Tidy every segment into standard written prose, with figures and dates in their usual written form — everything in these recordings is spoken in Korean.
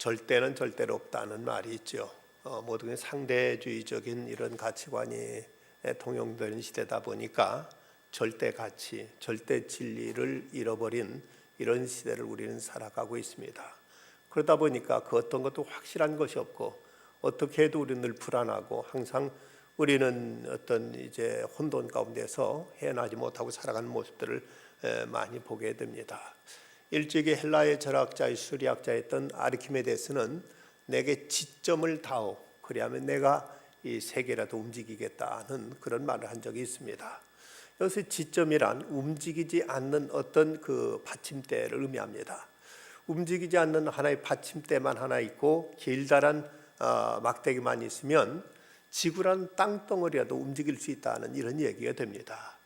절대는 절대로 없다는 말이 있죠. 모든 상대주의적인 이런 가치관이 통용되는 시대다 보니까 절대 가치, 절대 진리를 잃어버린 이런 시대를 우리는 살아가고 있습니다. 그러다 보니까 그 어떤 것도 확실한 것이 없고 어떻게 해도 우리는 늘 불안하고 항상 우리는 어떤 이제 혼돈 가운데서 헤어나지 못하고 살아가는 모습들을 많이 보게 됩니다. 일찍이 헬라의 철학자의 수리학자였던 아르키메데스는 내게 지점을 다오, 그리하면 내가 이 세계라도 움직이겠다는 그런 말을 한 적이 있습니다. 여기서 지점이란 움직이지 않는 어떤 그 받침대를 의미합니다. 움직이지 않는 하나의 받침대만 하나 있고 길다란 막대기만 있으면 지구란 땅덩어리라도 움직일 수 있다는 이런 얘기가 됩니다.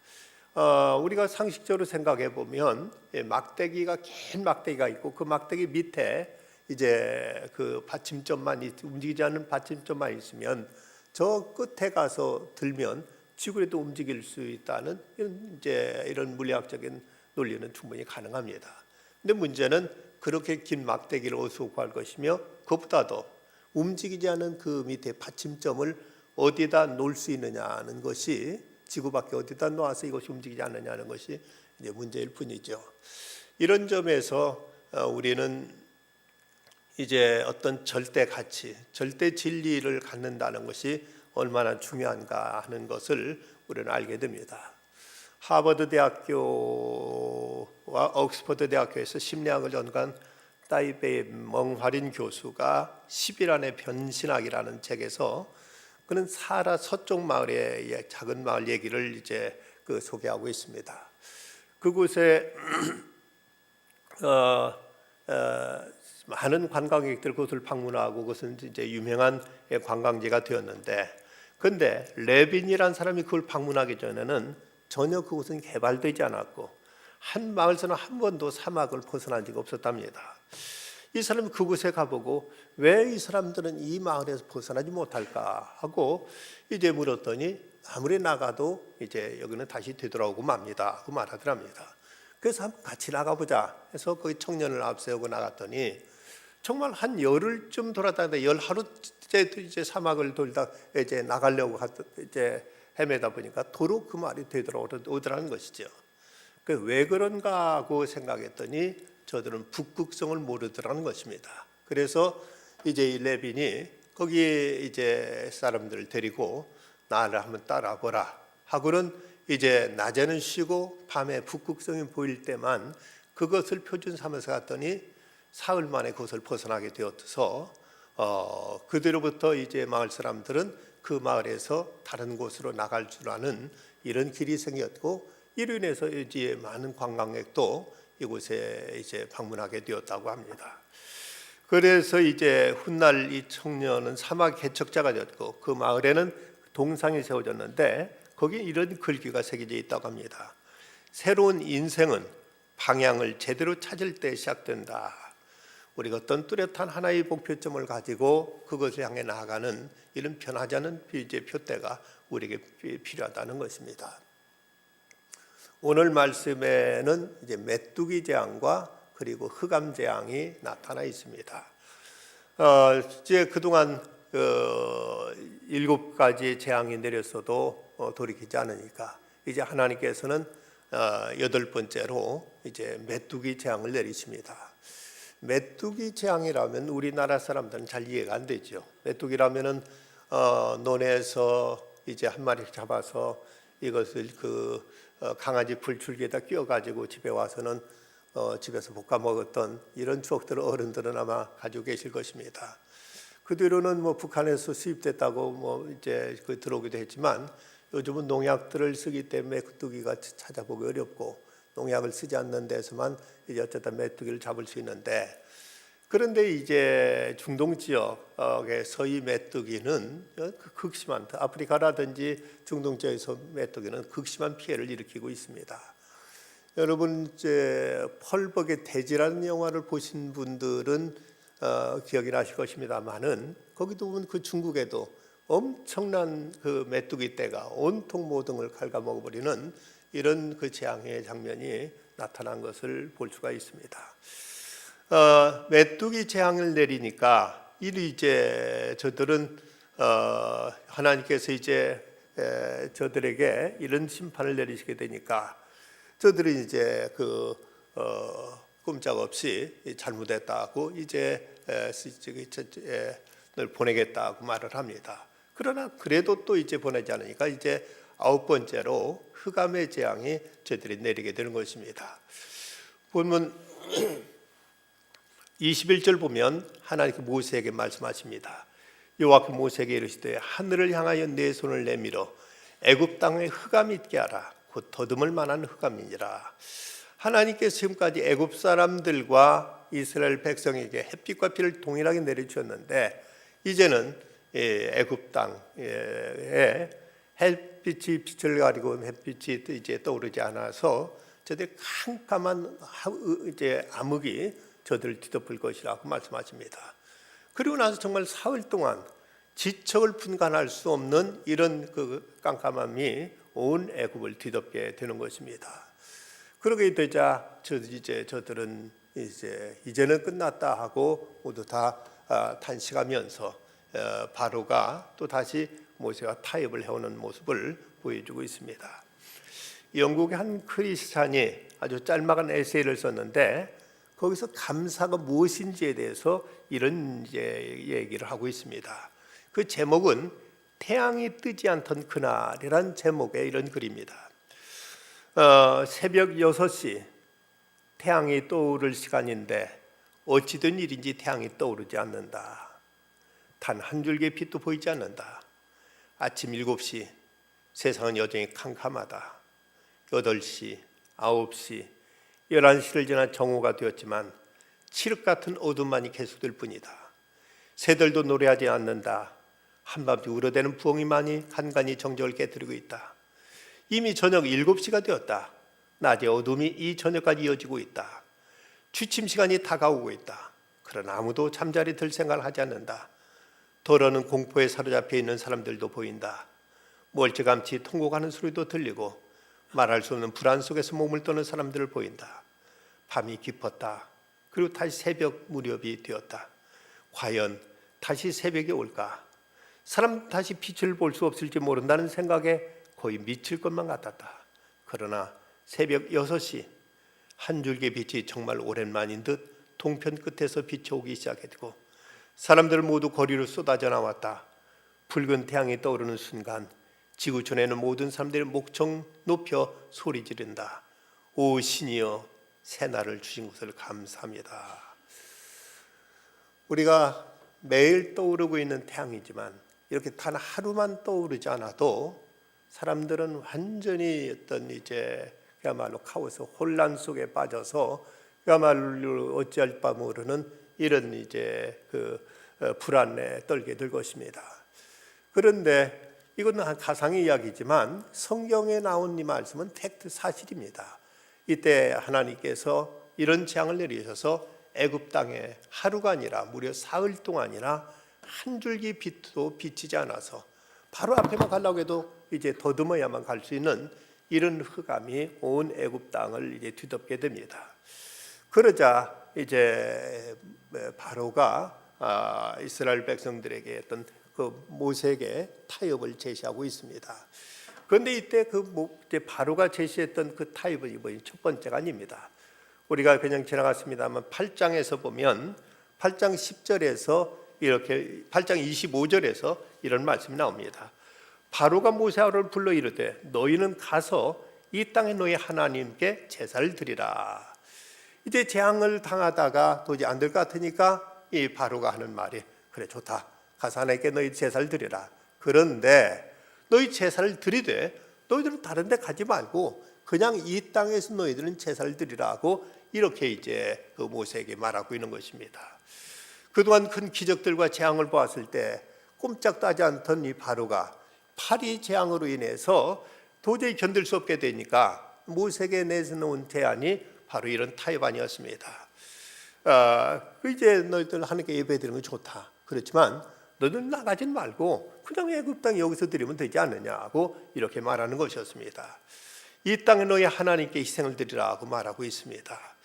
우리가 상식적으로 생각해 보면 막대기가 긴 막대기가 있고 그 막대기 밑에 이제 그 받침점만 움직이지 않는 받침점만 있으면 저 끝에 가서 들면 지구라도 움직일 수 있다는 이런 물리학적인 논리는 충분히 가능합니다. 근데 문제는 그렇게 긴 막대기를 어디서 구할 것이며 그것보다도 움직이지 않은 그 밑에 받침점을 어디다 놓을 수 있느냐는 것이 지구 밖에 어디다 놓아서 이것이 움직이지 않느냐는 것이 이제 문제일 뿐이죠. 이런 점에서 우리는 이제 어떤 절대 가치, 절대 진리를 갖는다는 것이 얼마나 중요한가 하는 것을 우리는 알게 됩니다. 하버드 대학교와 옥스퍼드 대학교에서 심리학을 연구한 따이베이 멍화린 교수가 10일 안에 변신학이라는 책에서 그는 사라 서쪽 마을의 작은 마을 얘기를 이제 소개하고 있습니다. 그곳에 많은 관광객들 그곳을 방문하고 그것은 이제 유명한 관광지가 되었는데, 그런데 레빈이라는 사람이 그걸 방문하기 전에는 전혀 그곳은 개발되지 않았고 한 마을에서는 한 번도 사막을 벗어난 적이 없었답니다. 이 사람이 그곳에 가보고 왜 이 사람들은 이 마을에서 벗어나지 못할까 하고 이제 물었더니 아무리 나가도 이제 여기는 다시 되돌아오고 맙니다 그 말하더랍니다. 그래서 한번 같이 나가보자 해서 거기 청년을 앞세우고 나갔더니 정말 한 열흘쯤 돌아다니다 열 하루째 이제 사막을 돌다 이제 나가려고 이제 헤매다 보니까 도로 그 말이 되돌아오더라는 것이죠. 왜 그런가 하고 생각했더니 저들은 북극성을 모르더라는 것입니다. 그래서 이제 이 레빈이 거기에 이제 사람들을 데리고 나를 한번 따라보라 하고는 이제 낮에는 쉬고 밤에 북극성이 보일 때만 그것을 표준 삼아서 갔더니 사흘 만에 그것을 벗어나게 되어서 그대로부터 이제 마을 사람들은 그 마을에서 다른 곳으로 나갈 줄 아는 이런 길이 생겼고 이로 인해서 이제 많은 관광객도 이곳에 이제 방문하게 되었다고 합니다. 그래서 이제 훗날 이 청년은 사막 개척자가 되었고 그 마을에는 동상이 세워졌는데 거기에 이런 글귀가 새겨져 있다고 합니다. 새로운 인생은 방향을 제대로 찾을 때 시작된다. 우리가 어떤 뚜렷한 하나의 목표점을 가지고 그것을 향해 나아가는 이런 변하지 않는 이제 표대가 우리에게 필요하다는 것입니다. 오늘 말씀에는 이제 메뚜기 재앙과 그리고 흑암 재앙이 나타나 있습니다. 이제 그동안 7가지 재앙이 내렸어도 돌이키지 않으니까 이제 하나님께서는 8번째로 이제 메뚜기 재앙을 내리십니다. 메뚜기 재앙이라면 우리나라 사람들은 잘 이해가 안 되죠. 메뚜기라면은 논에서 이제 한 마리 잡아서 이것을 강아지 불줄기에다 끼워가지고 집에 와서는 집에서 볶아 먹었던 이런 추억들을 어른들은 아마 가지고 계실 것입니다. 그 뒤로는 뭐 북한에서 수입됐다고 뭐 이제 들어오기도 했지만 요즘은 농약들을 쓰기 때문에 메뚜기가 찾아보기 어렵고 농약을 쓰지 않는 데서만 이제 어쨌든 메뚜기를 잡을 수 있는데, 그런데 이제 중동 지역의 서이 메뚜기는 극심한, 아프리카라든지 중동 지역에서 메뚜기는 극심한 피해를 일으키고 있습니다. 여러분 이제 펄벅의 돼지라는 영화를 보신 분들은 기억이 나실 것입니다만은 거기도 보면 그 중국에도 엄청난 그 메뚜기 떼가 온통 모든 걸 갉아먹어버리는 이런 그 재앙의 장면이 나타난 것을 볼 수가 있습니다. 메뚜기 재앙을 내리니까 이제 저들은 하나님께서 이제 저들에게 이런 심판을 내리시게 되니까 저들은 이제 꼼짝없이 잘못했다고 이제 늘 보내겠다고 말을 합니다. 그러나 그래도 또 이제 보내지 않으니까 이제 9번째로 흑암의 재앙이 저들이 내리게 되는 것입니다. 보면 21절 보면 하나님께 모세에게 말씀하십니다. 여호와께서 모세에게 이르시되 하늘을 향하여 내 손을 내밀어 애굽 땅에 흑암이 있게 하라. 곧 더듬을 만한 흑암이니라. 하나님께서 지금까지 애굽 사람들과 이스라엘 백성에게 햇빛과 비를 동일하게 내려주셨는데 이제는 애굽 땅에 햇빛이 빛을 가리고 햇빛이 이제 떠오르지 않아서 저들 캄캄한 이제 암흑이 저들을 뒤덮을 것이라고 말씀하십니다. 그리고 나서 정말 사흘 동안 지척을 분간할 수 없는 이런 깜깜함이 온 애굽을 뒤덮게 되는 것입니다. 그러게 되자 저들은 이제는 끝났다 하고 모두 다 탄식하면서 바로가 또 다시 모세와 타협을 해오는 모습을 보여주고 있습니다. 영국의 한 크리스찬이 아주 짤막한 에세이를 썼는데 거기서 감사가 무엇인지에 대해서 이런 얘기를 하고 있습니다. 그 제목은 태양이 뜨지 않던 그날이란 제목의 이런 글입니다. 새벽 6시 태양이 떠오를 시간인데 어찌된 일인지 태양이 떠오르지 않는다. 단 한 줄기의 빛도 보이지 않는다. 아침 7시 세상은 여전히 캄캄하다. 8시, 9시, 11시를 지나 정오가 되었지만 칠흑 같은 어둠만이 계속될 뿐이다. 새들도 노래하지 않는다. 한밤중 울어대는 부엉이만이 간간히 정적을 깨뜨리고 있다. 이미 저녁 7시가 되었다. 낮의 어둠이 이 저녁까지 이어지고 있다. 취침 시간이 다가오고 있다. 그러나 아무도 잠자리 들 생각을 하지 않는다. 더러는 공포에 사로잡혀 있는 사람들도 보인다. 멀찌감치 통곡하는 소리도 들리고 말할 수 없는 불안 속에서 몸을 떠는 사람들을 보인다. 밤이 깊었다. 그리고 다시 새벽 무렵이 되었다. 과연 다시 새벽이 올까? 사람 다시 빛을 볼 수 없을지 모른다는 생각에 거의 미칠 것만 같았다. 그러나 새벽 6시 한 줄기의 빛이 정말 오랜만인 듯 동편 끝에서 비춰오기 시작했고 사람들 모두 거리로 쏟아져 나왔다. 붉은 태양이 떠오르는 순간 지구촌에는 모든 사람들이 목청 높여 소리 지른다. 오 신이여 새날을 주신 것을 감사합니다. 우리가 매일 떠오르고 있는 태양이지만 이렇게 단 하루만 떠오르지 않아도 사람들은 완전히 어떤 이제 그야말로 카오스 혼란 속에 빠져서 그야말로 어찌할 바 모르는 이런 이제 불안에 떨게 될 것입니다. 그런데 이건 가상의 이야기지만 성경에 나온 이 말씀은 팩트 사실입니다. 이때 하나님께서 이런 재앙을 내리셔서 애굽 땅에 하루가 아니라 무려 사흘 동안이나 한 줄기 빛도 비치지 않아서 바로 앞에만 가려고 해도 이제 더듬어야만 갈 수 있는 이런 흑암이 온 애굽 땅을 이제 뒤덮게 됩니다. 그러자 이제 바로가 이스라엘 백성들에게 어떤 모세에게 타협을 제시하고 있습니다. 그런데 이때 이제 바로가 제시했던 그 타협은 이번이 첫 번째가 아닙니다. 우리가 그냥 지나갔습니다만 8장에서 보면 8장 10절에서 이렇게 8장 25절에서 이런 말씀이 나옵니다. 바로가 모세 아론을 불러 이르되 너희는 가서 이 땅에 너희 하나님께 제사를 드리라. 이제 재앙을 당하다가 도저히 안 될 것 같으니까 이 바로가 하는 말이 그래 좋다. 가서 하나님께 너희 제사를 드리라. 그런데 너희 제사를 드리되 너희들은 다른 데 가지 말고 그냥 이 땅에서 너희들은 제사를 드리라고 이렇게 이제 모세에게 말하고 있는 것입니다. 그동안 큰 기적들과 재앙을 보았을 때 꼼짝도 하지 않던 이 바로가 파리 재앙으로 인해서 도저히 견딜 수 없게 되니까 모세에게 내세운 제안이 바로 이런 타협 아니었습니다. 이제 너희들 하나님께 예배드리는 건 좋다. 그렇지만 너희들 나가진 말고 그냥 애굽 땅에 여기서 드리면 되지 않느냐고 이렇게 말하는 것이었습니다. 이 땅에 너희 하나님께 희생을 드리라고 말하고 있습니다.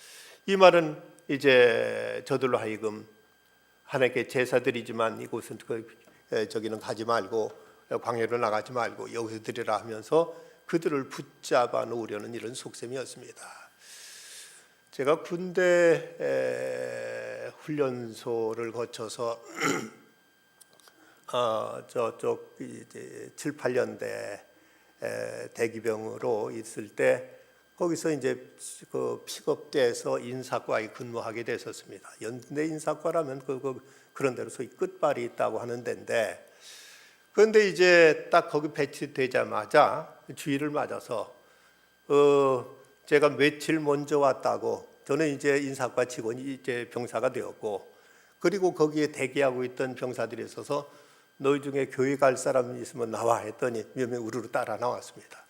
이 말은 이제 저들로 하여금 하나님께 제사 드리지만 이곳은 저기는 가지 말고 광야로 나가지 말고 여기서 드리라 하면서 그들을 붙잡아 놓으려는 이런 속셈이었습니다. 제가 군대 훈련소를 거쳐서 저쪽 이제 7, 8년대 대기병으로 있을 때 거기서 이제 그 픽업대에서 인사과에 근무하게 됐었습니다. 연대 인사과라면 그런 데로 소위 끝발이 있다고 하는 데인데, 그런데 이제 딱 거기 배치되자마자 주의를 맞아서 제가 며칠 먼저 왔다고, 저는 이제 인사과 직원이 이제 병사가 되었고, 그리고 거기에 대기하고 있던 병사들이 있어서 너희 중에 교회 갈 사람이 있으면 나와 했더니 몇 명 우르르 따라 나왔습니다.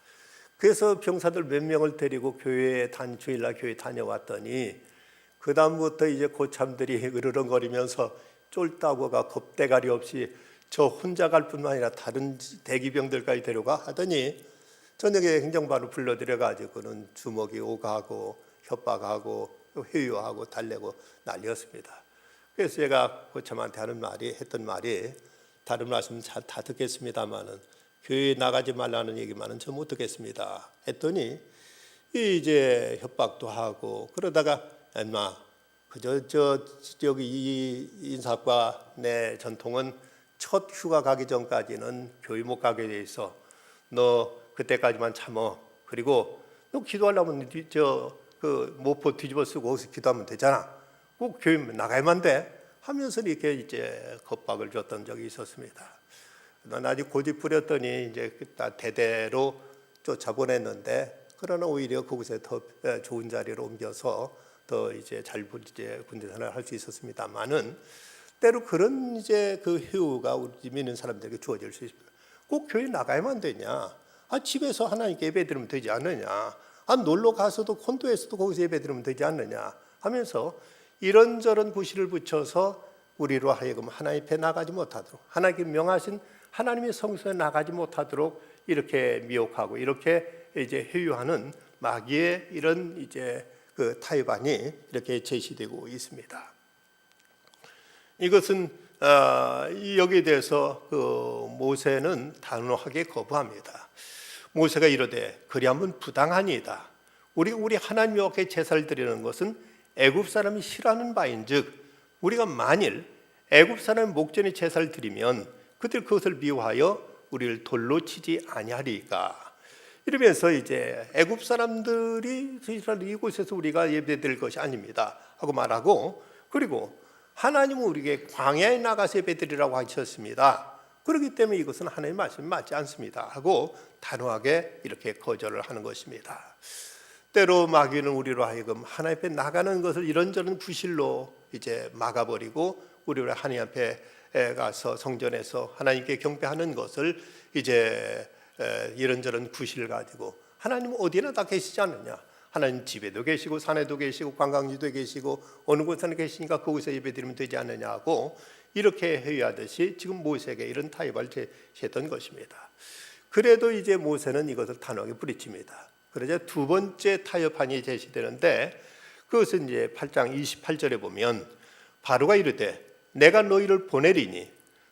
그래서 병사들 몇 명을 데리고 주일날 교회 다녀왔더니 그 다음부터 이제 고참들이 으르렁거리면서 쫄따구가 겁대가리 없이 저 혼자 갈 뿐만 아니라 다른 대기병들까지 데려가 하더니 저녁에 행정반을 불러들여가지고는 주먹이 오가고 협박하고 회유하고 달래고 난리였습니다. 그래서 제가 고참한테 했던 말이, 다른 말씀 잘 다 듣겠습니다만은 교회 나가지 말라는 얘기만은 저 못 듣겠습니다 했더니 이제 협박도 하고, 그러다가 엄마 여기 이 인사과 내 전통은 첫 휴가 가기 전까지는 교회 못 가게 돼 있어. 너 그때까지만 참어. 그리고 너 기도하려면 그 모포 뒤집어 쓰고 거기서 기도하면 되잖아. 꼭 교회 나가야만 돼 하면서 이렇게 이제 겁박을 줬던 적이 있었습니다. 난 아직 고집 부렸더니 이제 대대로 쫓아보냈는데, 그러나 오히려 그곳에 더 좋은 자리로 옮겨서 더 이제 군대 생활을 할 수 있었습니다만은, 때로 그런 이제 그 효우가 우리 믿는 사람들에게 주어질 수 있습니다. 꼭 교회 나가야만 되냐? 집에서 하나님께 예배드리면 되지 않느냐? 놀러 가서도 콘도에서도 거기서 예배드리면 되지 않느냐? 하면서 이런저런 구실을 붙여서 우리로 하여금 하나님 앞에 나가지 못하도록, 하나님께 명하신 하나님의 성소에 나가지 못하도록 이렇게 미혹하고 이렇게 이제 회유하는 마귀의 이런 이제 그 타협안이 이렇게 제시되고 있습니다. 이것은 여기에 대해서 그 모세는 단호하게 거부합니다. 모세가 이르되 그리하면 부당하니이다. 우리 하나님 앞에 제사를 드리는 것은 애굽 사람이 싫어하는 바인즉 우리가 만일 애굽 사람의 목전에 제사를 드리면 그들 그것을 미워하여 우리를 돌로 치지 아니하리까. 이러면서 이제 애굽 사람들이 이곳에서 우리가 예배드릴 것이 아닙니다 하고 말하고, 그리고 하나님은 우리에게 광야에 나가서 예배드리라고 하셨습니다. 그렇기 때문에 이것은 하나님의 말씀이 맞지 않습니다 하고 단호하게 이렇게 거절을 하는 것입니다. 때로 마귀는 우리로 하여금 하나님 앞에 나가는 것을 이런저런 구실로 이제 막아버리고, 우리를 하나님 앞에 가서 성전에서 하나님께 경배하는 것을 이제 이런저런 구실을 가지고, 하나님은 어디나 다 계시지 않느냐? 하나님 집에도 계시고 산에도 계시고 관광지도 계시고 어느 곳에나 계시니까 거기서 예배드리면 되지 않느냐고 이렇게 회유하듯이 지금 모세에게 이런 타협을 제시했던 것입니다. 그래도 이제 모세는 이것을 단호하게 부딪힙니다. 그러자 두 번째 타협안이 제시되는데, 그것은 이제 8장 28절에 보면 바로가 이르되 내가 너희를 보내리니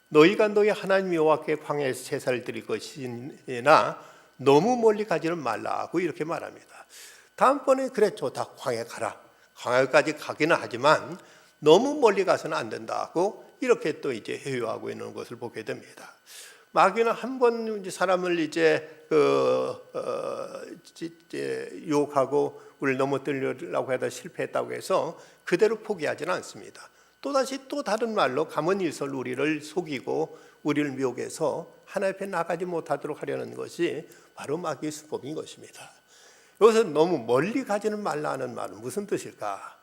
너희가 너희 하나님 여호와께 광야에서 제사를 드릴 것이나 너무 멀리 가지는 말라고 이렇게 말합니다. 다음번에 그래 좋다, 광야 가라. 광야까지 가기는 하지만 너무 멀리 가서는 안 된다고 이렇게 또 이제 회유하고 있는 것을 보게 됩니다. 마귀는 한 번 사람을 이제 유혹하고 우리를 넘어뜨리려고 하다 실패했다고 해서 그대로 포기하지는 않습니다. 또다시 또 다른 말로 가문일설 우리를 속이고 우리를 미혹해서 하나님 앞에 나가지 못하도록 하려는 것이 바로 마귀의 수법인 것입니다. 여기서 너무 멀리 가지는 말라는 말은 무슨 뜻일까?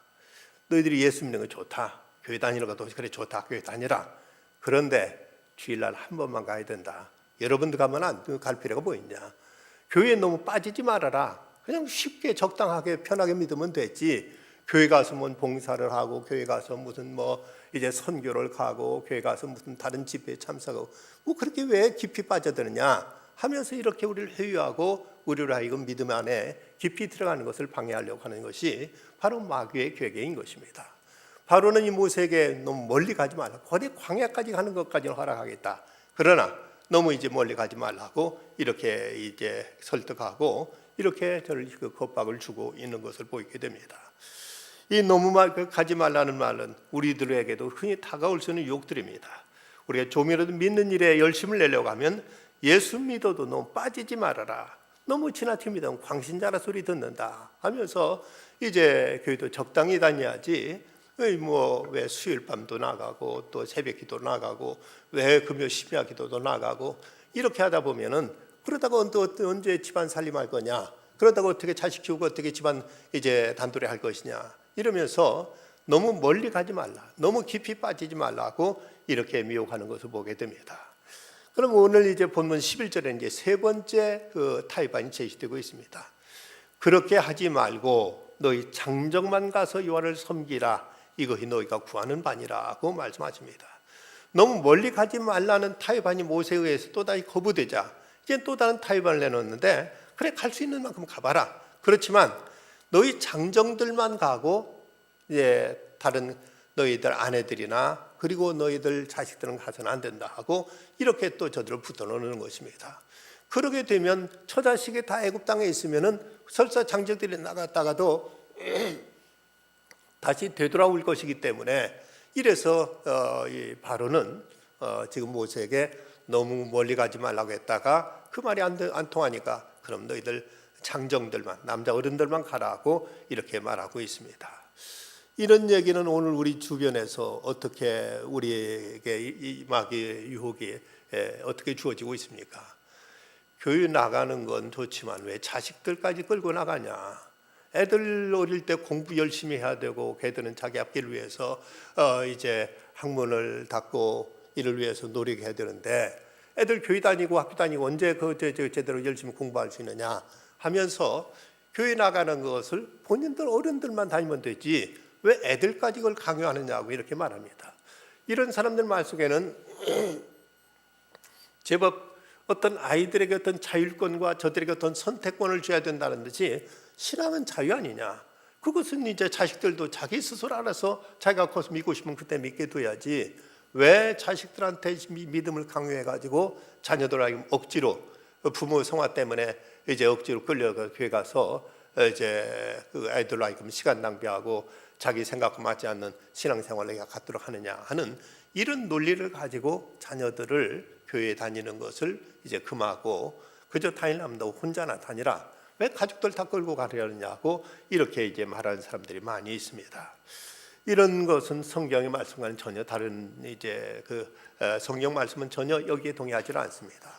너희들이 예수 믿는 거 좋다, 교회 다니는 것도 그래 좋다, 교회 다니라. 그런데 주일날 한 번만 가야 된다. 여러분들 가면 갈 필요가 뭐 있냐? 교회에 너무 빠지지 말아라. 그냥 쉽게 적당하게 편하게 믿으면 됐지. 교회 가서 뭐 봉사를 하고, 교회 가서 무슨 이제 선교를 가고, 교회 가서 무슨 다른 집회에 참석하고, 그렇게 왜 깊이 빠져드느냐 하면서 이렇게 우리를 회유하고 우리를 하여금 믿음 안에 깊이 들어가는 것을 방해하려고 하는 것이 바로 마귀의 계획인 것입니다. 바로는 이 모세에게 너무 멀리 가지 말라. 거대 광야까지 가는 것까지는 허락하겠다. 그러나 너무 이제 멀리 가지 말라고 이렇게 이제 설득하고 이렇게 저를 그 겁박을 주고 있는 것을 보이게 됩니다. 이 너무 가지 말라는 말은 우리들에게도 흔히 다가올 수 있는 유혹들입니다. 우리가 좀이라도 믿는 일에 열심을 내려고 하면 예수 믿어도 너무 빠지지 말아라. 너무 지나칩니다. 광신자라 소리 듣는다 하면서 이제 교회도 적당히 다녀야지. 왜 수요일 밤도 나가고 또 새벽 기도 나가고 왜 금요 심야 기도도 나가고 이렇게 하다 보면은 그러다가 언제 집안 살림할 거냐? 그러다가 어떻게 자식 키우고 어떻게 집안 이제 단둘이 할 것이냐? 이러면서 너무 멀리 가지 말라. 너무 깊이 빠지지 말라고 이렇게 미혹하는 것을 보게 됩니다. 그럼 오늘 이제 본문 11절에 이제 세 번째 그 타협안이 제시되고 있습니다. 그렇게 하지 말고 너희 장정만 가서 여호와를 섬기라. 이것이 너희가 구하는 바니라고 말씀하십니다. 너무 멀리 가지 말라는 타협안이 모세에 의해서 또다시 거부되자 이제 또 다른 타협안을 내놓는데 그래 갈 수 있는 만큼 가봐라. 그렇지만 너희 장정들만 가고 이제 다른 너희들 아내들이나 그리고 너희들 자식들은 가서는 안 된다 하고 이렇게 또 저들을 붙어놓는 것입니다. 그러게 되면 처자식이 다 애굽 땅에 있으면은 설사 장정들이 나갔다가도 다시 되돌아올 것이기 때문에 이래서 이 바로는 지금 모세에게 너무 멀리 가지 말라고 했다가 그 말이 안 통하니까 그럼 너희들 장정들만 남자 어른들만 가라고 이렇게 말하고 있습니다. 이런 얘기는 오늘 우리 주변에서 어떻게 우리에게 이 마귀의 유혹이 어떻게 주어지고 있습니까? 교회 나가는 건 좋지만 왜 자식들까지 끌고 나가냐? 애들 어릴 때 공부 열심히 해야 되고 걔들은 자기 앞길을 위해서 이제 학문을 닦고 이를 위해서 노력해야 되는데 애들 교회 다니고 학교 다니고 언제 제대로 열심히 공부할 수 있느냐 하면서 교회 나가는 것을 본인들 어른들만 다니면 되지 왜 애들까지 그걸 강요하느냐고 이렇게 말합니다. 이런 사람들 말 속에는 제법 어떤 아이들에게 어떤 자율권과 저들에게 어떤 선택권을 줘야 된다는 듯이 신앙은 자유 아니냐. 그것은 이제 자식들도 자기 스스로 알아서 자기가 커서 믿고 싶으면 그때 믿게 둬야지 왜 자식들한테 믿음을 강요해가지고 자녀들에게 억지로 부모 성화 때문에 이제 억지로 끌려가 교회 가서 이제 그 아이들로 하여금 시간 낭비하고 자기 생각과 맞지 않는 신앙생활을 갖도록 하느냐 하는 이런 논리를 가지고 자녀들을 교회에 다니는 것을 이제 금하고 그저 다니려면 혼자나 다니라. 왜 가족들 다 끌고 가려느냐고 이렇게 이제 말하는 사람들이 많이 있습니다. 이런 것은 성경의 말씀과는 전혀 다른 이제 그 성경 말씀은 전혀 여기에 동의하지 않습니다.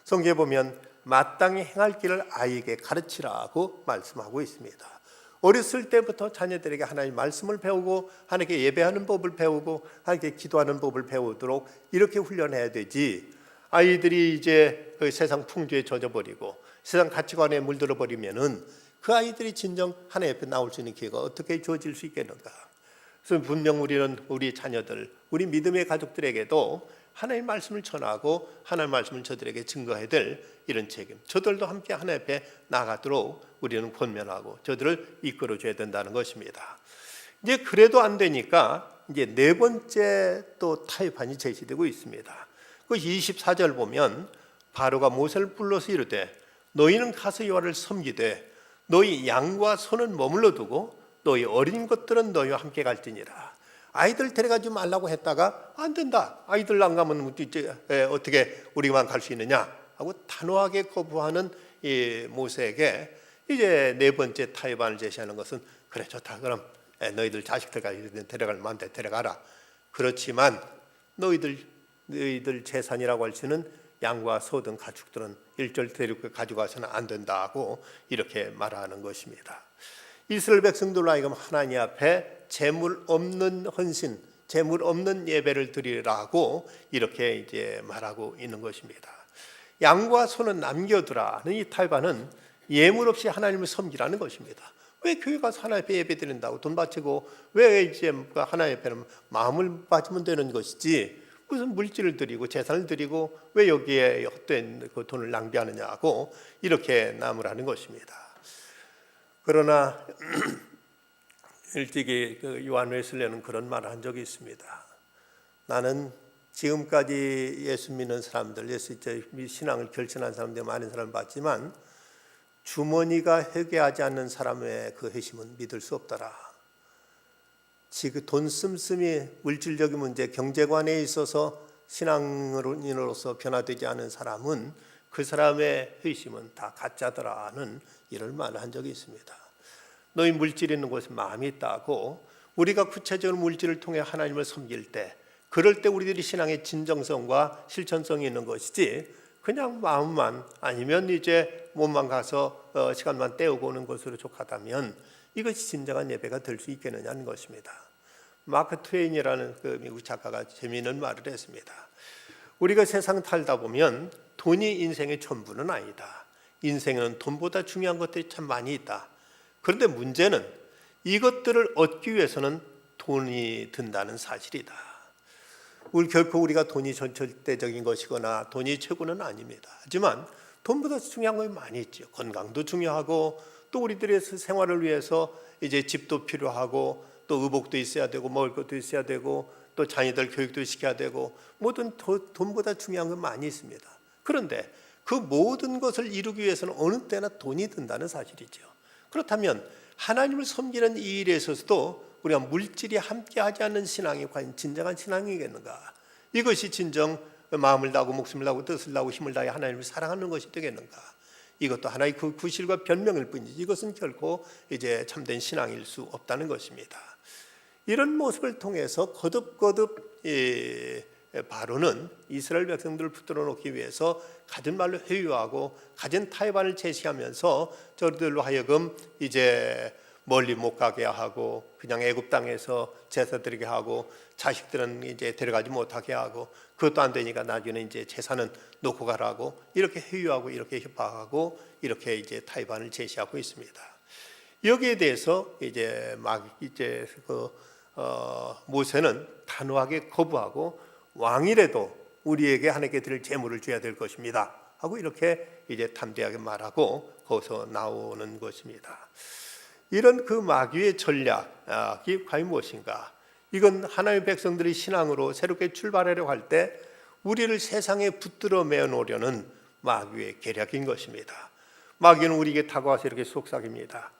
성경에 보면 마땅히 행할 길을 아이에게 가르치라고 말씀하고 있습니다. 어렸을 때부터 자녀들에게 하나님의 말씀을 배우고 하나님께 예배하는 법을 배우고 하나님께 기도하는 법을 배우도록 이렇게 훈련해야 되지. 아이들이 이제 그 세상 풍조에 젖어버리고 세상 가치관에 물들어 버리면은 그 아이들이 진정 하나님 앞에 나올 수 있는 기회가 어떻게 주어질 수 있겠는가? 그래서 분명 우리는 우리 자녀들, 우리 믿음의 가족들에게도 하나님의 말씀을 전하고 하나님의 말씀을 저들에게 증거해야 될 이런 책임, 저들도 함께 하나님 앞에 나가도록 우리는 권면하고 저들을 이끌어줘야 된다는 것입니다. 이제 그래도 안 되니까 이제 네 번째 또 타협안이 제시되고 있습니다. 그 24절 보면 바로가 모세를 불러서 이르되 너희는 가서 여호와를 섬기되 너희 양과 소는 머물러 두고 너희 어린 것들은 너희와 함께 갈지니라. 아이들 데려가지 말라고 했다가 안 된다. 아이들 안 가면 어떻게 우리만 갈 수 있느냐 하고 단호하게 거부하는 이 모세에게 이제 네 번째 타협안을 제시하는 것은 그래 좋다. 그럼 너희들 자식들까지 데려갈 마음대로 데려가라. 그렇지만 너희들 재산이라고 할 수 있는 양과 소 등 가축들은 일절 데리고 가져가서는 안 된다고 이렇게 말하는 것입니다. 이스라엘 백성들로 하여금 하나님 앞에 재물 없는 헌신, 재물 없는 예배를 드리라고 이렇게 이제 말하고 있는 것입니다. 양과 소는 남겨두라는 이 타협안은 예물 없이 하나님을 섬기라는 것입니다. 왜 교회 가서 하나님 앞에 예배 드린다고 돈 바치고 왜 이제 하나님 앞에는 마음을 바치면 되는 것이지 무슨 물질을 드리고 재산을 드리고 왜 여기에 헛된 그 돈을 낭비하느냐고 이렇게 나무라는 것입니다. 그러나 일찍이 그 요한 웨슬레는 그런 말을 한 적이 있습니다. 나는 지금까지 예수 믿는 사람들, 예수 신앙을 결정한 사람들 많은 사람을 봤지만 주머니가 회개하지 않는 사람의 그 회심은 믿을 수 없더라. 지금 돈 씀씀이 물질적인 문제, 경제관에 있어서 신앙인으로서 변화되지 않은 사람은 그 사람의 회심은 다 가짜더라는 이런 말을 한 적이 있습니다. 너희 물질이 있는 곳에 마음이 있다고 우리가 구체적으로 물질을 통해 하나님을 섬길 때 그럴 때 우리들이 신앙의 진정성과 실천성이 있는 것이지 그냥 마음만 아니면 이제 몸만 가서 시간만 때우고 오는 것으로 족하다면 이것이 진정한 예배가 될 수 있겠느냐는 것입니다. 마크 트웨인이라는 그 미국 작가가 재미있는 말을 했습니다. 우리가 세상 살다 보면 돈이 인생의 전부는 아니다. 인생에는 돈보다 중요한 것들이 참 많이 있다. 그런데 문제는 이것들을 얻기 위해서는 돈이 든다는 사실이다. 결코 우리가 돈이 절대적인 것이거나 돈이 최고는 아닙니다. 하지만 돈보다 중요한 것이 많이 있죠. 건강도 중요하고 또 우리들의 생활을 위해서 이제 집도 필요하고 또 의복도 있어야 되고 먹을 것도 있어야 되고 또 자녀들 교육도 시켜야 되고 모든 돈보다 중요한 건 많이 있습니다. 그런데 그 모든 것을 이루기 위해서는 어느 때나 돈이 든다는 사실이죠. 그렇다면 하나님을 섬기는 이 일에 있어서도 우리가 물질이 함께하지 않는 신앙이 과연 진정한 신앙이겠는가? 이것이 진정 마음을 다하고 목숨을 다하고 뜻을 다하고 힘을 다해 하나님을 사랑하는 것이 되겠는가? 이것도 하나의 그 구실과 변명일 뿐이지 이것은 결코 이제 참된 신앙일 수 없다는 것입니다. 이런 모습을 통해서 거듭거듭 바로는 이스라엘 백성들을 붙들어 놓기 위해서 가진 말로 회유하고 가진 타협안을 제시하면서 저들로 하여금 이제 멀리 못 가게 하고 그냥 애굽 땅에서 제사 드리게 하고 자식들은 이제 데려가지 못하게 하고 그것도 안 되니까 나중에 이제 제사는 놓고 가라고 이렇게 회유하고 이렇게 협박하고 이렇게 이제 타협안을 제시하고 있습니다. 여기에 대해서 이제 모세는 단호하게 거부하고 왕이라도 우리에게 하나님께 드릴 제물을 줘야 될 것입니다 하고 이렇게 이제 담대하게 말하고 거기서 나오는 것입니다. 이런 그 마귀의 전략이 과연 무엇인가? 이건 하나님의 백성들이 신앙으로 새롭게 출발하려고 할 때 우리를 세상에 붙들어 매어 놓으려는 마귀의 계략인 것입니다. 마귀는 우리에게 다가와서 이렇게 속삭입니다.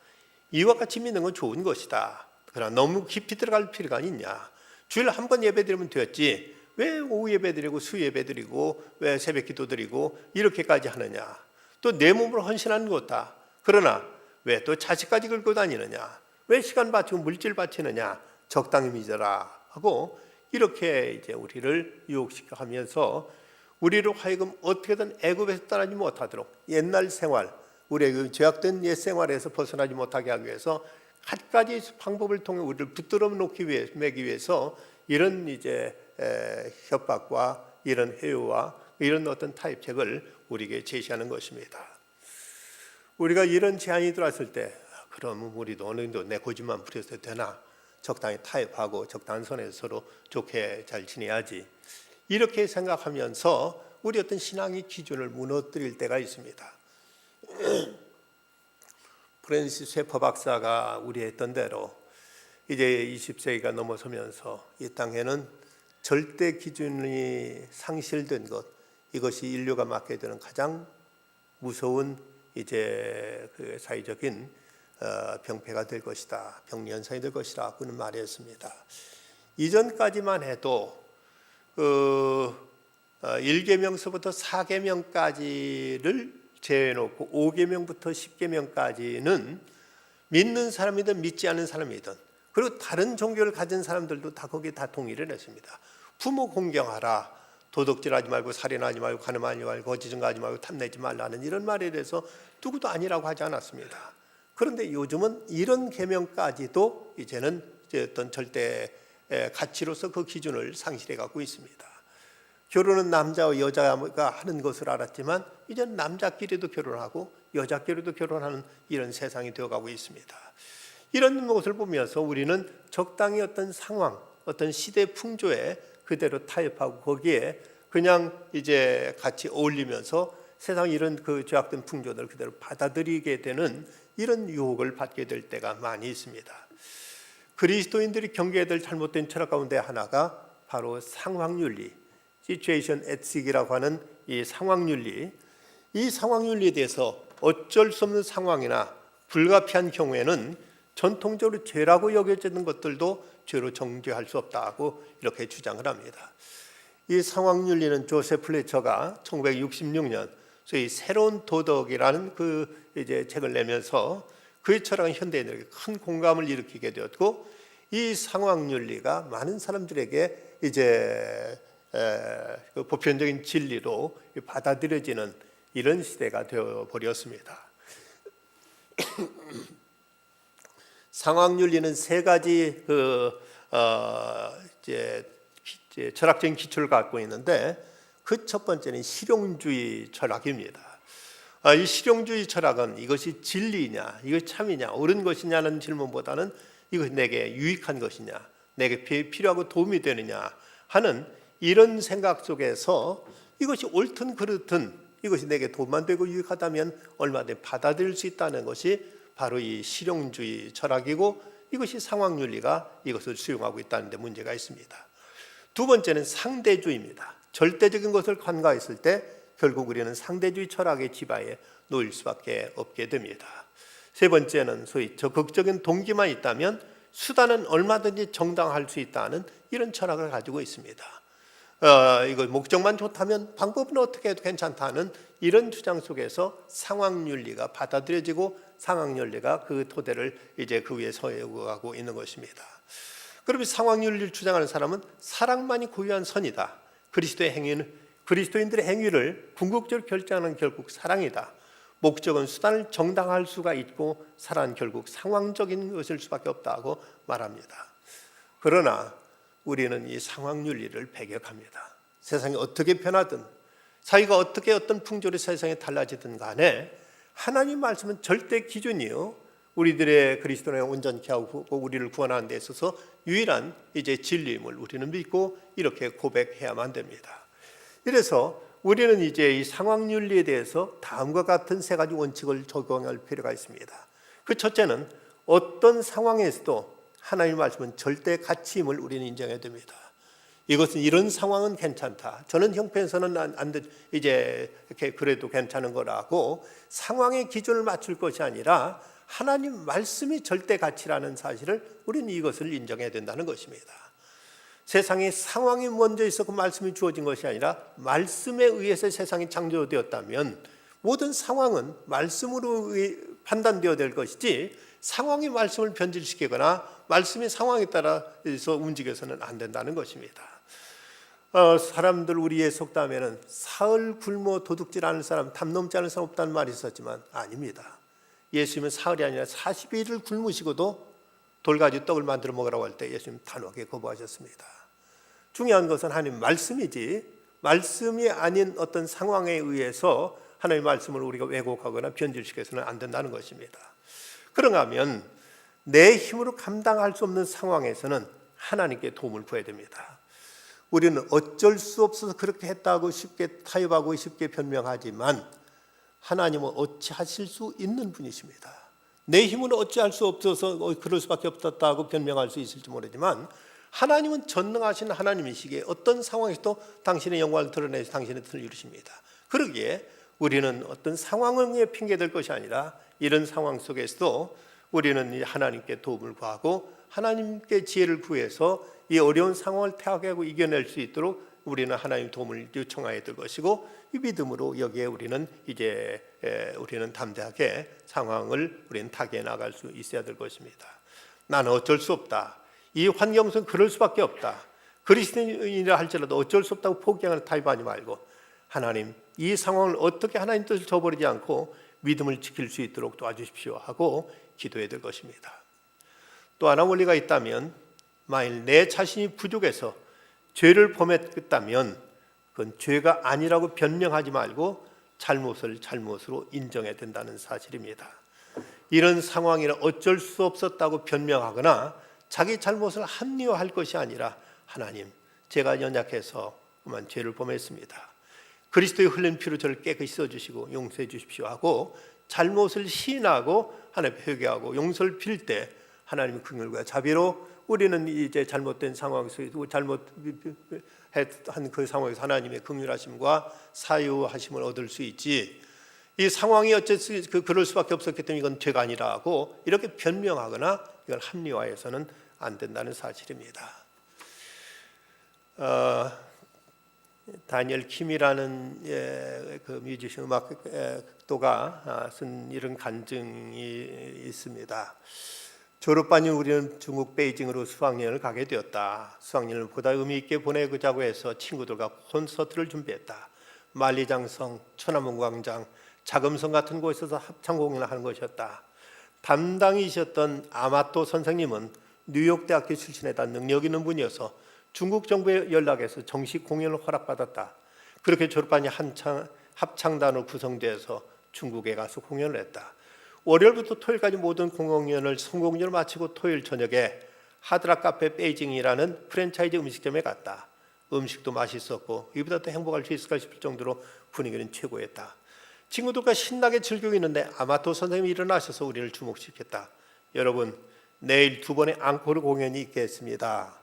이와 같이 믿는 건 좋은 것이다. 그러나 너무 깊이 들어갈 필요가 있냐? 주일 한 번 예배드리면 되었지 왜 오후 예배드리고 수 예배드리고 왜 새벽 기도 드리고 이렇게까지 하느냐? 또 내 몸을 헌신하는 것다. 그러나 왜 또 자식까지 끌고 다니느냐? 왜 시간 바치고 물질 바치느냐? 적당히 믿어라 하고 이렇게 이제 우리를 유혹시켜 하면서 우리를 하여금 어떻게든 애굽에서 떠나지 못하도록 옛날 생활, 우리의 그 죄악된 옛 생활에서 벗어나지 못하게 하기 위해서 갖가지 방법을 통해 우리를 붙들어 놓기 위해 매기 위해서 이런 이제 협박과 이런 회유와 이런 어떤 타협책을 우리에게 제시하는 것입니다. 우리가 이런 제안이 들어왔을 때 그럼 우리도 어느 정도 내 고집만 부려서 되나? 적당히 타협하고 적당한 선에서 서로 좋게 잘 지내야지. 이렇게 생각하면서 우리 어떤 신앙의 기준을 무너뜨릴 때가 있습니다. 프랜시스 셰퍼 박사가 우리 했던 대로 이제 20세기가 넘어서면서 이 땅에는 절대 기준이 상실된 것, 이것이 인류가 맞게 되는 가장 무서운 이제 그 사회적인 병폐가 될 것이다, 병리현상이 될 것이다 그는 말했습니다. 이전까지만 해도 1계명서부터 4계명까지를 제외해놓고 5계명부터 10계명까지는 믿는 사람이든 믿지 않는 사람이든 그리고 다른 종교를 가진 사람들도 다 거기에 다 동의를 했습니다. 부모 공경하라, 도둑질하지 말고 살인하지 말고 간음하지 말고 거짓 증거하지 말고 탐내지 말라는 이런 말에 대해서 누구도 아니라고 하지 않았습니다. 그런데 요즘은 이런 계명까지도 이제는 어떤 절대 가치로서 그 기준을 상실해 갖고 있습니다. 결혼은 남자와 여자가 하는 것을 알았지만 이제는 남자끼리도 결혼하고 여자끼리도 결혼하는 이런 세상이 되어가고 있습니다. 이런 것을 보면서 우리는 적당히 어떤 상황, 어떤 시대 풍조에 그대로 타협하고 거기에 그냥 이제 같이 어울리면서 세상 이런 그 죄악된 풍조들을 그대로 받아들이게 되는 이런 유혹을 받게 될 때가 많이 있습니다. 그리스도인들이 경계해야 될 잘못된 철학 가운데 하나가 바로 상황윤리, situation ethic이라고 하는 이 상황윤리. 이 상황윤리에 대해서 어쩔 수 없는 상황이나 불가피한 경우에는 전통적으로 죄라고 여겨지는 것들도 죄로 정죄할 수 없다고 이렇게 주장을 합니다. 이 상황윤리는 조세프 플래처가 1966년 소위 새로운 도덕이라는 책을 내면서 그의 철학은 현대인에게 큰 공감을 일으키게 되었고, 이 상황윤리가 많은 사람들에게 보편적인 진리로 받아들여지는 이런 시대가 되어 버렸습니다. 상황윤리는 세 가지 철학적인 기초를 갖고 있는데, 그 첫 번째는 실용주의 철학입니다. 이 실용주의 철학은 이것이 진리냐, 이것이 참이냐, 옳은 것이냐는 질문보다는 이것이 내게 유익한 것이냐, 내게 필요하고 도움이 되느냐 하는 이런 생각 속에서 이것이 옳든 그렇든 이것이 내게 도움만 되고 유익하다면 얼마든지 받아들일 수 있다는 것이 바로 이 실용주의 철학이고, 이것이 상황윤리가 이것을 수용하고 있다는 데 문제가 있습니다. 두 번째는 상대주의입니다. 절대적인 것을 간과했을 때 결국 우리는 상대주의 철학의 지바에 놓일 수밖에 없게 됩니다. 세 번째는 소위 적극적인 동기만 있다면 수단은 얼마든지 정당할 수 있다는 이런 철학을 가지고 있습니다. 이거 목적만 좋다면 방법은 어떻게 해도 괜찮다는 이런 주장 속에서 상황윤리가 받아들여지고 상황윤리가 그 토대를 그 위에 서가고 있는 것입니다. 그러면 상황윤리를 주장하는 사람은 사랑만이 고유한 선이다. 그리스도인들의 행위를 궁극적으로 결정하는 결국 사랑이다. 목적은 수단을 정당할 수가 있고 사랑은 결국 상황적인 것일 수밖에 없다고 말합니다. 그러나 우리는 이 상황윤리를 배격합니다. 세상이 어떻게 변하든, 사회가 어떻게 어떤 풍조로 세상에 달라지든 간에 하나님 말씀은 절대 기준이요, 우리들의 그리스도를 온전케 하고 우리를 구원하는 데 있어서 유일한 진리임을 우리는 믿고 이렇게 고백해야만 됩니다. 이래서 우리는 이 상황윤리에 대해서 다음과 같은 세 가지 원칙을 적용할 필요가 있습니다. 그 첫째는 어떤 상황에서도 하나님의 말씀은 절대 가치임을 우리는 인정해야 됩니다. 이것은 이런 상황은 괜찮다, 저는 형편에서는 이렇게 그래도 괜찮은 거라고 상황의 기준을 맞출 것이 아니라 하나님 말씀이 절대 가치라는 사실을 우리는 이것을 인정해야 된다는 것입니다. 세상에 상황이 먼저 있어 그 말씀이 주어진 것이 아니라 말씀에 의해서 세상이 창조되었다면 모든 상황은 말씀으로 판단되어야 될 것이지 상황이 말씀을 변질시키거나 말씀이 상황에 따라서 움직여서는 안 된다는 것입니다. 사람들 우리의 속담에는 사흘 굶어 도둑질하는 사람, 담 넘지 않은 사람 없다는 말이 있었지만 아닙니다. 예수님은 사흘이 아니라 40일을 굶으시고도 돌가지 떡을 만들어 먹으라고 할 때 예수님 단호하게 거부하셨습니다. 중요한 것은 하나님 말씀이지, 말씀이 아닌 어떤 상황에 의해서 하나님의 말씀을 우리가 왜곡하거나 변질시켜서는 안 된다는 것입니다. 그런가 하면 내 힘으로 감당할 수 없는 상황에서는 하나님께 도움을 구해야 됩니다. 우리는 어쩔 수 없어서 그렇게 했다고 쉽게 타협하고 쉽게 변명하지만 하나님은 어찌하실 수 있는 분이십니다. 내 힘으로 어찌할 수 없어서 그럴 수밖에 없었다고 변명할 수 있을지 모르지만 하나님은 전능하신 하나님이시기에 어떤 상황에서도 당신의 영광을 드러내서 당신의 뜻을 이루십니다. 그러기에 우리는 어떤 상황에 핑계될 것이 아니라 이런 상황 속에서도 우리는 하나님께 도움을 구하고 하나님께 지혜를 구해서 이 어려운 상황을 타개하고 이겨낼 수 있도록 우리는 하나님 도움을 요청해야 될 것이고, 이 믿음으로 여기에 우리는 우리는 담대하게 상황을 우리는 타개해 나갈 수 있어야 될 것입니다. 나는 어쩔 수 없다, 이 환경 속은 그럴 수밖에 없다, 그리스도인이라 할지라도 어쩔 수 없다고 포기하거나 타협하지 말고 하나님, 이 상황을 어떻게 하나님 뜻을 저버리지 않고 믿음을 지킬 수 있도록 도와주십시오 하고 기도해야 될 것입니다. 또 하나 원리가 있다면, 만일 내 자신이 부족해서 죄를 범했다면 그건 죄가 아니라고 변명하지 말고 잘못을 잘못으로 인정해야 된다는 사실입니다. 이런 상황이라 어쩔 수 없었다고 변명하거나 자기 잘못을 합리화할 것이 아니라 하나님, 제가 연약해서 그만 죄를 범했습니다. 그리스도의 흘린 피로 저를 깨끗이 써주시고 용서해 주십시오 하고 잘못을 시인하고 하나님 회개하고 용서를 빌 때 하나님의 긍휼과 자비로 우리는 이제 잘못된 상황에서 잘못한 그 상황에서 하나님의 긍휼하심과 사유하심을 얻을 수 있지. 이 상황이 어쨌든 그럴 수밖에 없었기 때문에 이건 죄가 아니라고 이렇게 변명하거나 이걸 합리화해서는 안 된다는 사실입니다. 다니엘 킴이라는 그 뮤지션 음악도가 쓴 이런 간증이 있습니다. 졸업반인 우리는 중국 베이징으로 수학여행을 가게 되었다. 수학여행을 보다 의미 있게 보내자고 해서 친구들과 콘서트를 준비했다. 만리장성, 천안문 광장, 자금성 같은 곳에서 합창 공연을 하는 것이었다. 담당이셨던 아마토 선생님은 뉴욕대학교 출신에다 능력 있는 분이어서 중국 정부에 연락해서 정식 공연을 허락받았다. 그렇게 졸업반이 합창단으로 구성돼서 중국에 가서 공연을 했다. 월요일부터 토요일까지 모든 공연을 성공적으로 마치고 토요일 저녁에 하드락 카페 베이징이라는 프랜차이즈 음식점에 갔다. 음식도 맛있었고 이보다 더 행복할 수 있을까 싶을 정도로 분위기는 최고였다. 친구들과 신나게 즐기고 있는데 아마토 선생님이 일어나셔서 우리를 주목시켰다. 여러분, 내일 2번의 앙코르 공연이 있겠습니다.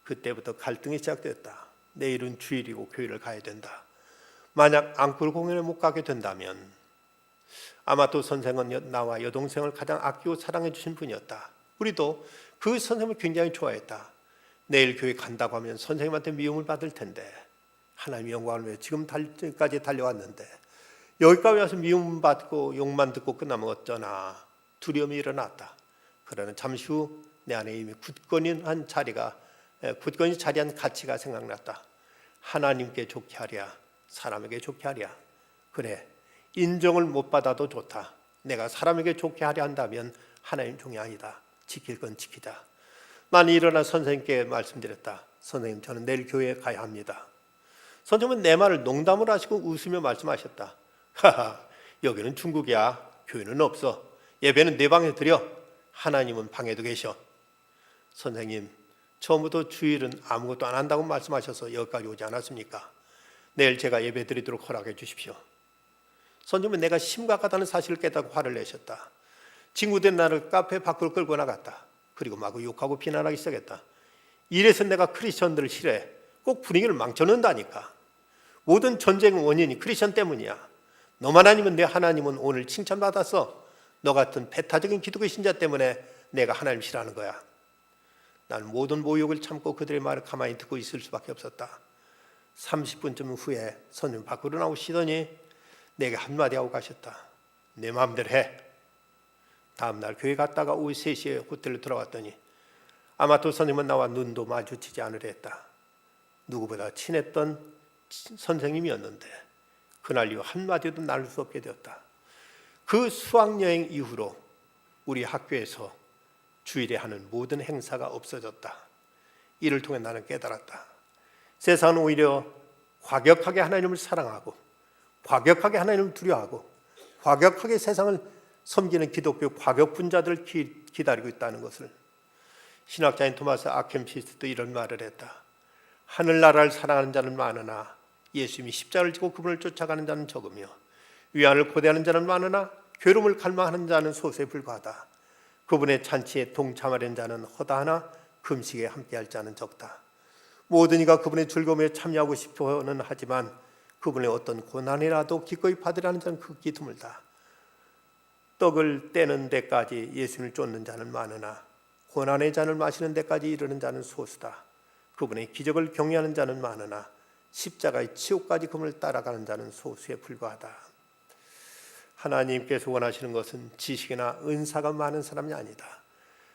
그때부터 갈등이 시작됐다. 내일은 주일이고 교회를 가야 된다. 만약 앙코르 공연에 못 가게 된다면 아마토 선생은 나와 여동생을 가장 아끼고 사랑해 주신 분이었다. 우리도 그 선생님을 굉장히 좋아했다. 내일 교회 간다고 하면 선생님한테 미움을 받을 텐데 하나님의 영광을 위해 지금까지 달려왔는데 여기까지 와서 미움받고 욕만 듣고 끝나면 어쩌나 두려움이 일어났다. 그러나 잠시 후 내 안에 이미 굳건히 자리한 가치가 생각났다. 하나님께 좋게 하랴, 사람에게 좋게 하랴. 그래, 인정을 못 받아도 좋다. 내가 사람에게 좋게 하려 한다면 하나님 종이 아니다. 지킬 건 지키자. 나는 일어나 선생님께 말씀드렸다. 선생님, 저는 내일 교회에 가야 합니다. 선생님은 내 말을 농담을 하시고 웃으며 말씀하셨다. 하하, 여기는 중국이야. 교회는 없어. 예배는 내 방에 드려. 하나님은 방에도 계셔. 선생님, 처음부터 주일은 아무것도 안 한다고 말씀하셔서 여기까지 오지 않았습니까? 내일 제가 예배 드리도록 허락해 주십시오. 선생님은 내가 심각하다는 사실을 깨닫고 화를 내셨다. 친구들이 나를 카페 밖으로 끌고 나갔다. 그리고 마구 욕하고 비난하기 시작했다. 이래서 내가 크리스천들을 싫어해. 꼭 분위기를 망쳐놓는다니까. 모든 전쟁의 원인이 크리스천 때문이야. 너만 아니면 내 하나님은 오늘 칭찬받았어. 너 같은 배타적인 기독교 신자 때문에 내가 하나님 싫어하는 거야. 나는 모든 모욕을 참고 그들의 말을 가만히 듣고 있을 수밖에 없었다. 30분쯤 후에 선생님 밖으로 나오시더니 내게 한마디 하고 가셨다. 내 마음대로 해. 다음날 교회 갔다가 오후 3시에 호텔로 들어왔더니 아마토 선생님은 나와 눈도 마주치지 않으려 했다. 누구보다 친했던 선생님이었는데 그날 이후 한마디도 나눌 수 없게 되었다. 그 수학여행 이후로 우리 학교에서 주일에 하는 모든 행사가 없어졌다. 이를 통해 나는 깨달았다. 세상은 오히려 과격하게 하나님을 사랑하고 과격하게 하나님을 두려워하고 과격하게 세상을 섬기는 기독교 과격분자들을 기다리고 있다는 것을. 신학자인 토마스 아켐피스도 이런 말을 했다. 하늘나라를 사랑하는 자는 많으나 예수님이 십자가를 지고 그분을 쫓아가는 자는 적으며 위안을 고대하는 자는 많으나 괴로움을 갈망하는 자는 소수에 불과하다. 그분의 잔치에 동참하려는 자는 허다하나 금식에 함께할 자는 적다. 모든 이가 그분의 즐거움에 참여하고 싶어는 하지만 그분의 어떤 고난이라도 기꺼이 받으라는 자는 극히 드물다. 떡을 떼는 데까지 예수님을 쫓는 자는 많으나 고난의 잔을 마시는 데까지 이르는 자는 소수다. 그분의 기적을 경외하는 자는 많으나 십자가의 치욕까지 그분을 따라가는 자는 소수에 불과하다. 하나님께서 원하시는 것은 지식이나 은사가 많은 사람이 아니다.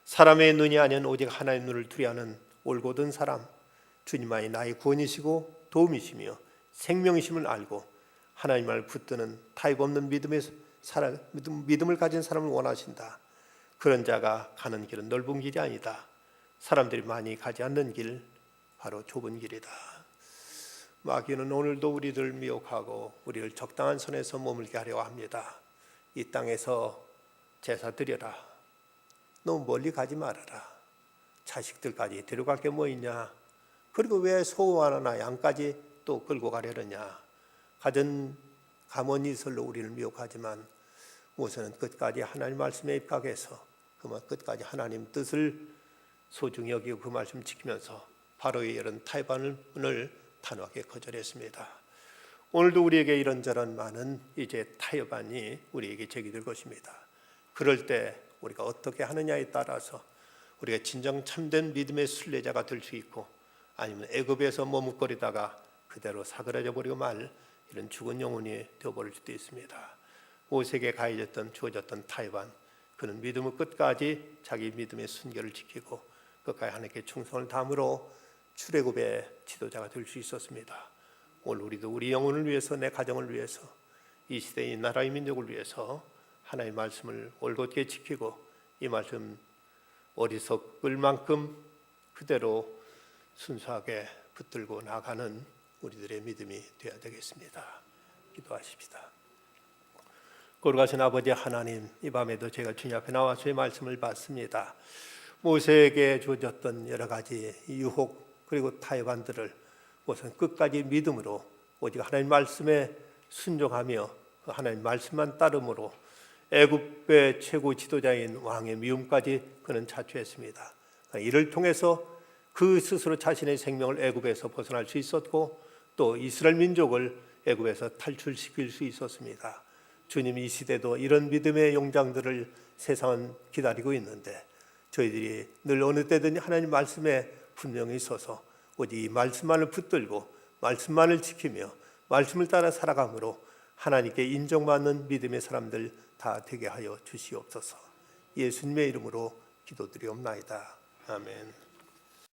사람의 눈이 아닌 오직 하나님의 눈을 두려워하는 올곧은 사람, 주님만이 나의 구원이시고 도움이시며 생명이심을 알고 하나님을 붙드는 타협 없는 믿음을 가진 사람을 원하신다. 그런 자가 가는 길은 넓은 길이 아니다. 사람들이 많이 가지 않는 길, 바로 좁은 길이다. 마귀는 오늘도 우리를 미혹하고 우리를 적당한 선에서 머물게 하려 합니다. 이 땅에서 제사 드려라. 너무 멀리 가지 말아라. 자식들까지 데려갈 게 뭐 있냐. 그리고 왜 소 하나나 양까지 또 끌고 가려느냐. 가진 가문이설로 우리를 미혹하지만 우선은 끝까지 하나님 말씀에 입각해서 그만 끝까지 하나님 뜻을 소중히 여기고 그 말씀 지키면서 바로의 이런 타협안을 단호하게 거절했습니다. 오늘도 우리에게 이런저런 많은 이제 타협안이 우리에게 제기될 것입니다. 그럴 때 우리가 어떻게 하느냐에 따라서 우리가 진정 참된 믿음의 순례자가 될 수 있고, 아니면 애굽에서 머뭇거리다가 그대로 사그라져 버리고 말 이런 죽은 영혼이 되어버릴 수도 있습니다. 모세에게 가해졌던 주어졌던 타협안, 그는 믿음의 끝까지 자기 믿음의 순결을 지키고 끝까지 하나님께 충성을 다함으로 출애굽의 지도자가 될 수 있었습니다. 오늘 우리도 우리 영혼을 위해서, 내 가정을 위해서, 이 시대의 나라의 민족을 위해서 하나님의 말씀을 올곧게 지키고 이 말씀 어리석을 만큼 그대로 순수하게 붙들고 나가는 우리들의 믿음이 되어야 되겠습니다. 기도하십시다. 거룩하신 아버지 하나님, 이 밤에도 제가 주님 앞에 나와 주의 말씀을 받습니다. 모세에게 주어졌던 여러 가지 유혹 그리고 타협안들을 우선 끝까지 믿음으로 오직 하나님 말씀에 순종하며 그 하나님 말씀만 따름으로 애굽의 최고 지도자인 왕의 미움까지 그는 자초했습니다. 이를 통해서 그 스스로 자신의 생명을 애굽에서 벗어날 수 있었고 또 이스라엘 민족을 애굽에서 탈출시킬 수 있었습니다. 주님, 이 시대도 이런 믿음의 용장들을 세상은 기다리고 있는데 저희들이 늘 어느 때든지 하나님 말씀에 분명히 서서 오직 이 말씀만을 붙들고 말씀만을 지키며 말씀을 따라 살아감으로 하나님께 인정받는 믿음의 사람들 다 되게 하여 주시옵소서. 예수님의 이름으로 기도드리옵나이다. 아멘.